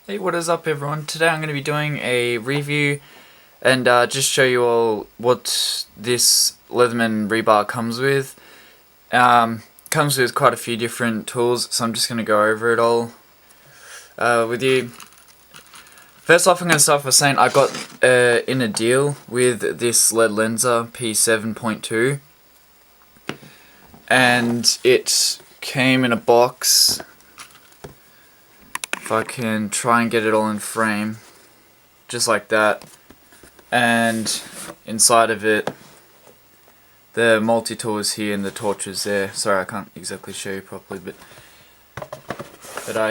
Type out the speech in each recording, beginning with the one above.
Hey, what is up everyone? Today I'm going to be doing a review and just show you all what this Leatherman rebar comes with. Comes with quite a few different tools, so I'm just going to go over it all with you. First off, I'm going to start by saying I got in a deal with this lead lenser P7.2, and it came in a box. If I can try and get it all in frame, just like that, and inside of it the multi-tool is here and the torch is there. Sorry, I can't exactly show you properly, but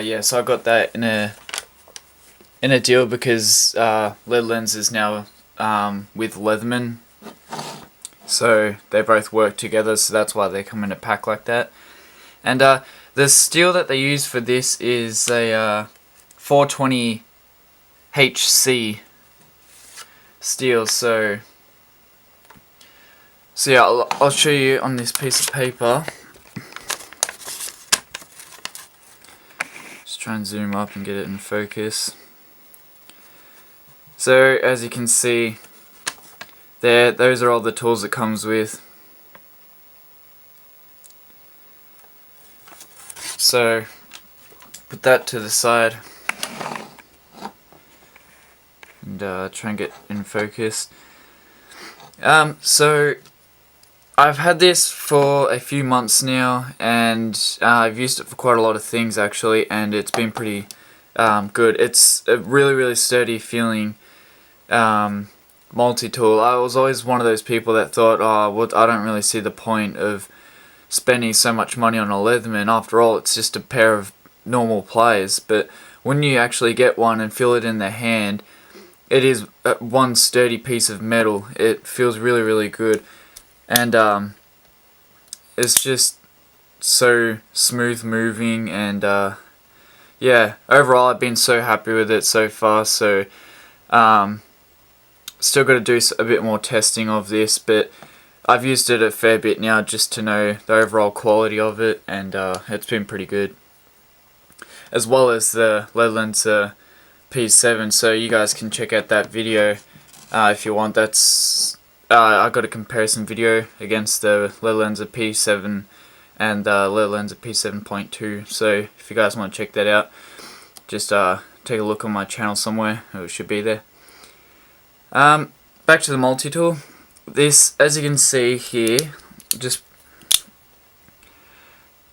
yeah, so I got that in a deal because Lead Lens is now with Leatherman, so they both work together, so that's why they come in a pack like that. And the steel that they use for this is a 420 HC steel. So yeah, I'll show you on this piece of paper. Just try and zoom up and get it in focus. So as you can see there, those are all the tools it comes with. So put that to the side and try and get in focus. So I've had this for a few months now, and I've used it for quite a lot of things actually, and it's been pretty good. It's a really sturdy feeling multi-tool. I was always one of those people that thought, I don't really see the point of spending so much money on a Leatherman. After all, it's just a pair of normal pliers. But when you actually get one and feel it in the hand, it is one sturdy piece of metal. It feels really good, and it's just so smooth moving, and yeah, overall I've been so happy with it so far. So still got to do a bit more testing of this, but I've used it a fair bit now just to know the overall quality of it, and it's been pretty good, as well as the Lead Lenser P7. So you guys can check out that video if you want. That's I got a comparison video against the Lead Lenser P7 and the Lead Lenser P7.2. So if you guys want to check that out, just take a look on my channel somewhere. It should be there. Back to the multi-tool. This, as you can see here,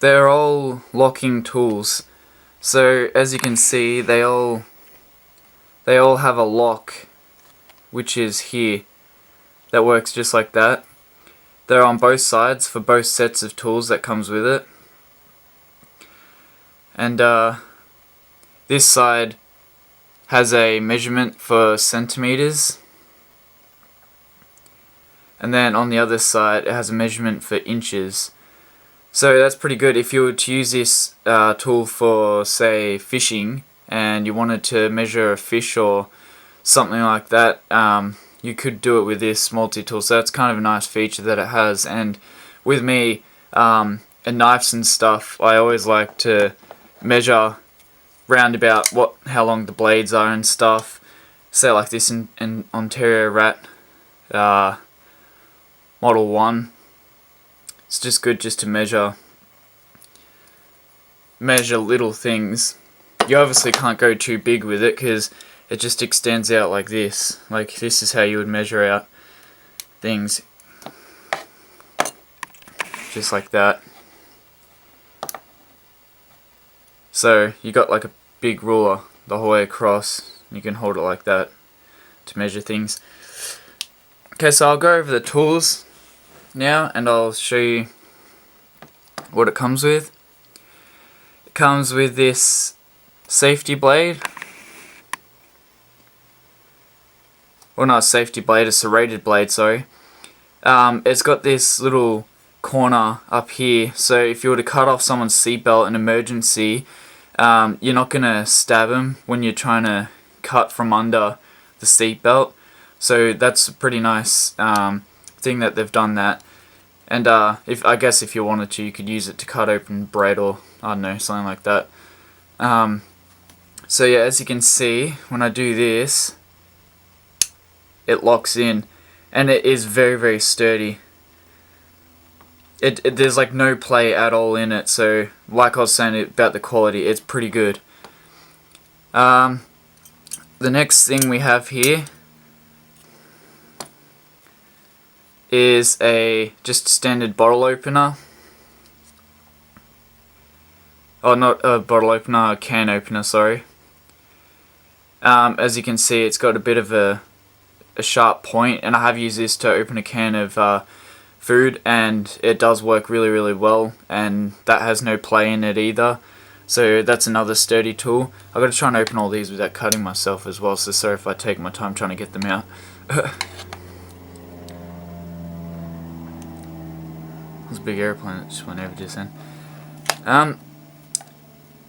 they're all locking tools. So as you can see, they all have a lock, which is here, that works just like that. They're on both sides for both sets of tools that comes with it. And this side has a measurement for centimeters, and then on the other side it has a measurement for inches. So that's pretty good. If you were to use this tool for, say, fishing, and you wanted to measure a fish or something like that, you could do it with this multi-tool. So that's kind of a nice feature that it has. And with me, and knives and stuff, I always like to measure round about how long the blades are and stuff. Say like this in Ontario Rat Model 1. It's just good just to measure little things. You obviously can't go too big with it because it just extends out like this. Like this is how you would measure out things. Just like that. So you got like a big ruler the whole way across. You can hold it like that to measure things. Okay, so I'll go over the tools now and I'll show you what it comes with. It comes with this safety blade. Well, not a safety blade, it's a serrated blade, sorry. It's got this little corner up here, so if you were to cut off someone's seatbelt in emergency, you're not going to stab them when you're trying to cut from under the seatbelt. So that's a pretty nice thing that they've done that. And I guess if you wanted to, you could use it to cut open bread or I don't know, something like that. So yeah, as you can see, when I do this, it locks in, and it is very, very sturdy. There's like no play at all in it, so like I was saying about the quality, it's pretty good. The next thing we have here is a just standard bottle opener. Oh, not a bottle opener, a can opener, sorry. As you can see, it's got a bit of a sharp point, and I have used this to open a can of food, and it does work really, really well, and that has no play in it either. So that's another sturdy tool. I've got to try and open all these without cutting myself as well, so sorry if I take my time trying to get them out. There's a big airplane that just went over just then.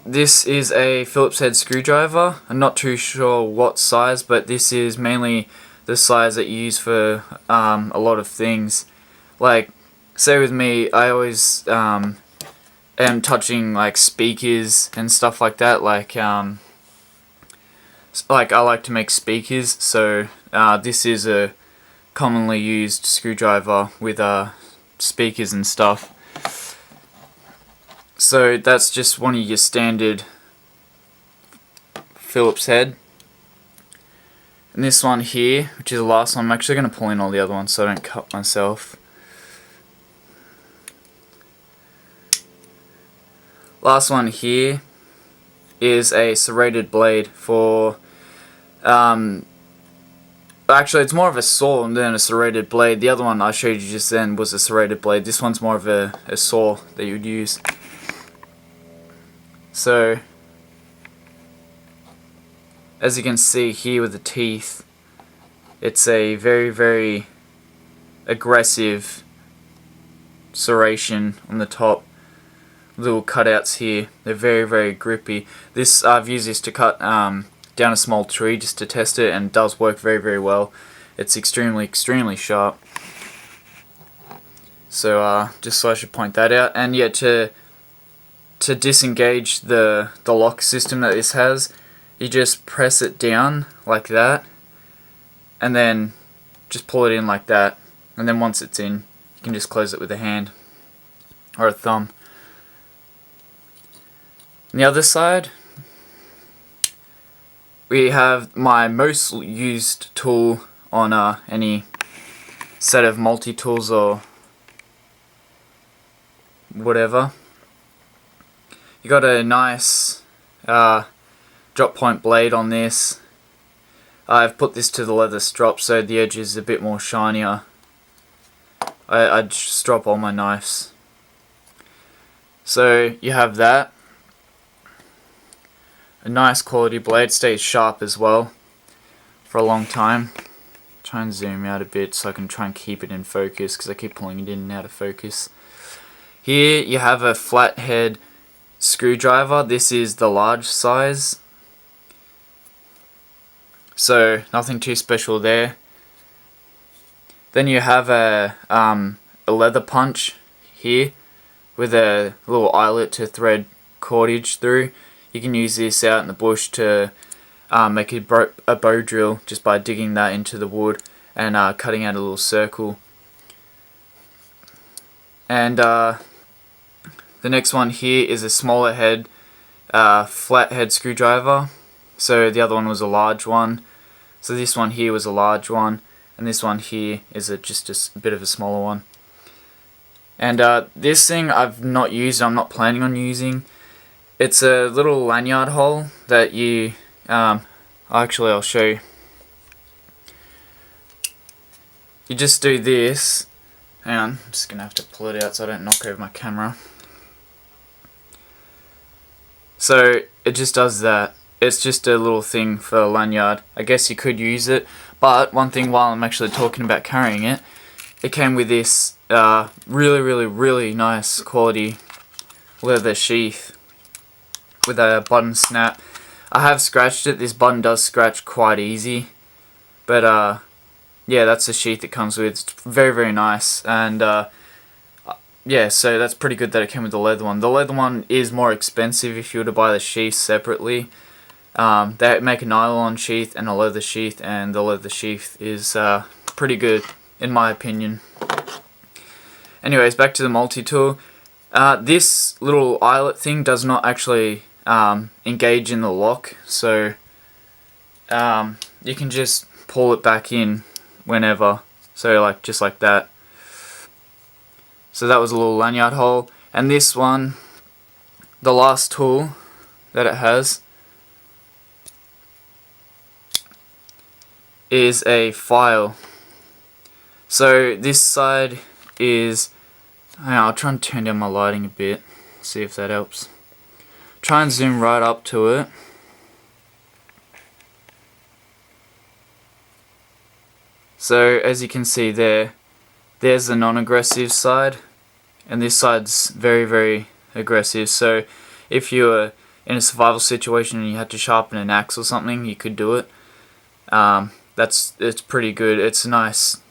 This is a Phillips head screwdriver. I'm not too sure what size, but this is mainly the size that you use for a lot of things. Like, say with me, I always am touching like speakers and stuff like that. Like I like to make speakers, so this is a commonly used screwdriver with speakers and stuff. So that's just one of your standard Phillips head. And this one here, which is the last one, I'm actually going to pull in all the other ones so I don't cut myself. Last one here is a serrated blade for, actually it's more of a saw than a serrated blade. The other one I showed you just then was a serrated blade. This one's more of a saw that you would use. So, as you can see here with the teeth, it's a very, very aggressive serration on the top. Little cutouts here, they're very, very grippy. I've used this to cut down a small tree just to test it, and it does work very, very well. It's extremely, extremely sharp. So just so I should point that out. And yeah, to disengage the lock system that this has, you just press it down like that, and then just pull it in like that, and then once it's in, you can just close it with a hand or a thumb. On the other side, we have my most used tool on any set of multi-tools or whatever. You got a nice drop point blade on this. I've put this to the leather strop so the edge is a bit more shinier. I just drop all my knives. So you have that. A nice quality blade, stays sharp as well for a long time. Try and zoom out a bit so I can try and keep it in focus, because I keep pulling it in and out of focus. Here you have a flathead screwdriver. This is the large size, so nothing too special there. Then you have a leather punch here with a little eyelet to thread cordage through. You can use this out in the bush to make a bow drill just by digging that into the wood and cutting out a little circle. And the next one here is a smaller head flathead screwdriver. So the other one was a large one. So this one here was a large one, and this one here is just a bit of a smaller one. And this thing I've not used, I'm not planning on using. It's a little lanyard hole that you, actually I'll show you. You just do this. Hang on, I'm just going to have to pull it out so I don't knock over my camera. So it just does that. It's just a little thing for a lanyard. I guess you could use it, but one thing while I'm actually talking about carrying it, it came with this really, really, really nice quality leather sheath with a button snap. I have scratched it. This button does scratch quite easy, but yeah, that's the sheath it comes with. It's very, very nice, and yeah, so that's pretty good that it came with the leather one. The leather one is more expensive if you were to buy the sheath separately, They make a nylon sheath and a leather sheath, and the leather sheath is pretty good in my opinion. Anyways, back to the multi-tool. This little eyelet thing does not actually engage in the lock, so you can just pull it back in whenever, so like just like that. So that was a little lanyard hole. And this one, the last tool that it has, is a file. So this side is, I'll try and turn down my lighting a bit, see if that helps. Try and zoom right up to it. So as you can see there's the non-aggressive side, and this side's very, very aggressive. So if you were in a survival situation and you had to sharpen an axe or something, you could do it. It's pretty good. It's a nice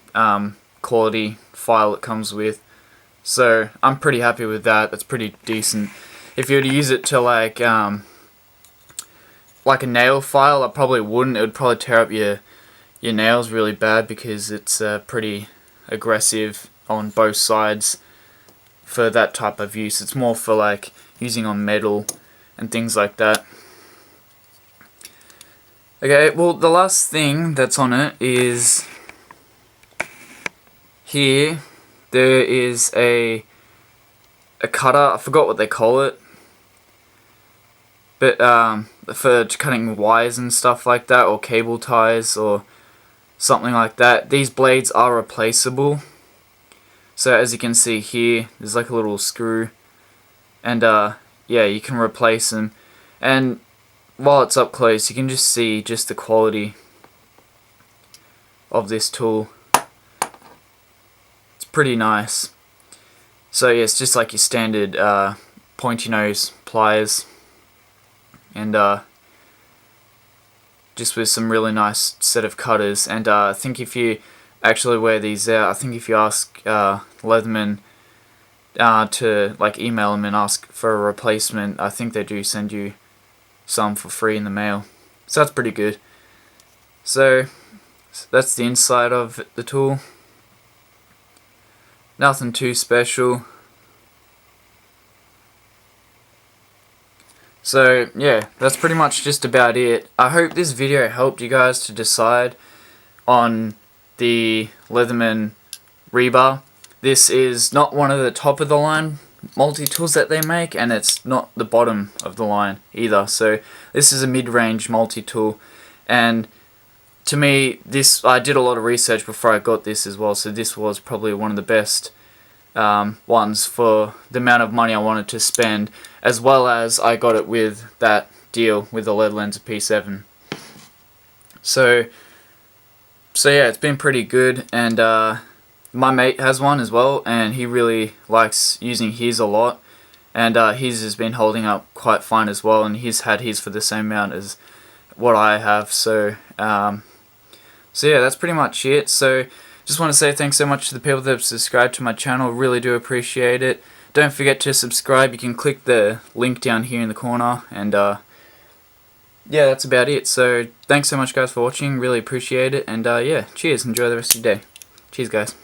quality file it comes with. So I'm pretty happy with that. That's pretty decent. If you were to use it to like a nail file, I probably wouldn't. It would probably tear up your nails really bad because it's pretty aggressive on both sides for that type of use. It's more for like using on metal and things like that. Okay, well the last thing that's on it is here. There is a cutter. I forgot what they call it, but for cutting wires and stuff like that, or cable ties or something like that. These blades are replaceable. So as you can see here, there's like a little screw, and yeah, you can replace them. And while it's up close, you can just see just the quality of this tool. It's pretty nice. So yeah, it's just like your standard pointy nose pliers, and just with some really nice set of cutters. And I think if you actually wear these out, I think if you ask Leatherman to like email them and ask for a replacement, I think they do send you some for free in the mail. So that's pretty good. So that's the inside of the tool. Nothing too special. So yeah, that's pretty much just about it. I hope this video helped you guys to decide on the Leatherman Rebar. This is not one of the top of the line multi-tools that they make, and it's not the bottom of the line either. So this is a mid-range multi-tool, and to me, I did a lot of research before I got this as well, so this was probably one of the best ones for the amount of money I wanted to spend, as well as I got it with that deal with the lead lens of P7. So yeah, it's been pretty good, and my mate has one as well, and he really likes using his a lot, and his has been holding up quite fine as well, and he's had his for the same amount as what I have. So so yeah, that's pretty much it. So just want to say thanks so much to the people that have subscribed to my channel. Really do appreciate it. Don't forget to subscribe. You can click the link down here in the corner, and yeah, that's about it. So thanks so much guys for watching. Really appreciate it, and yeah, cheers. Enjoy the rest of your day. Cheers guys.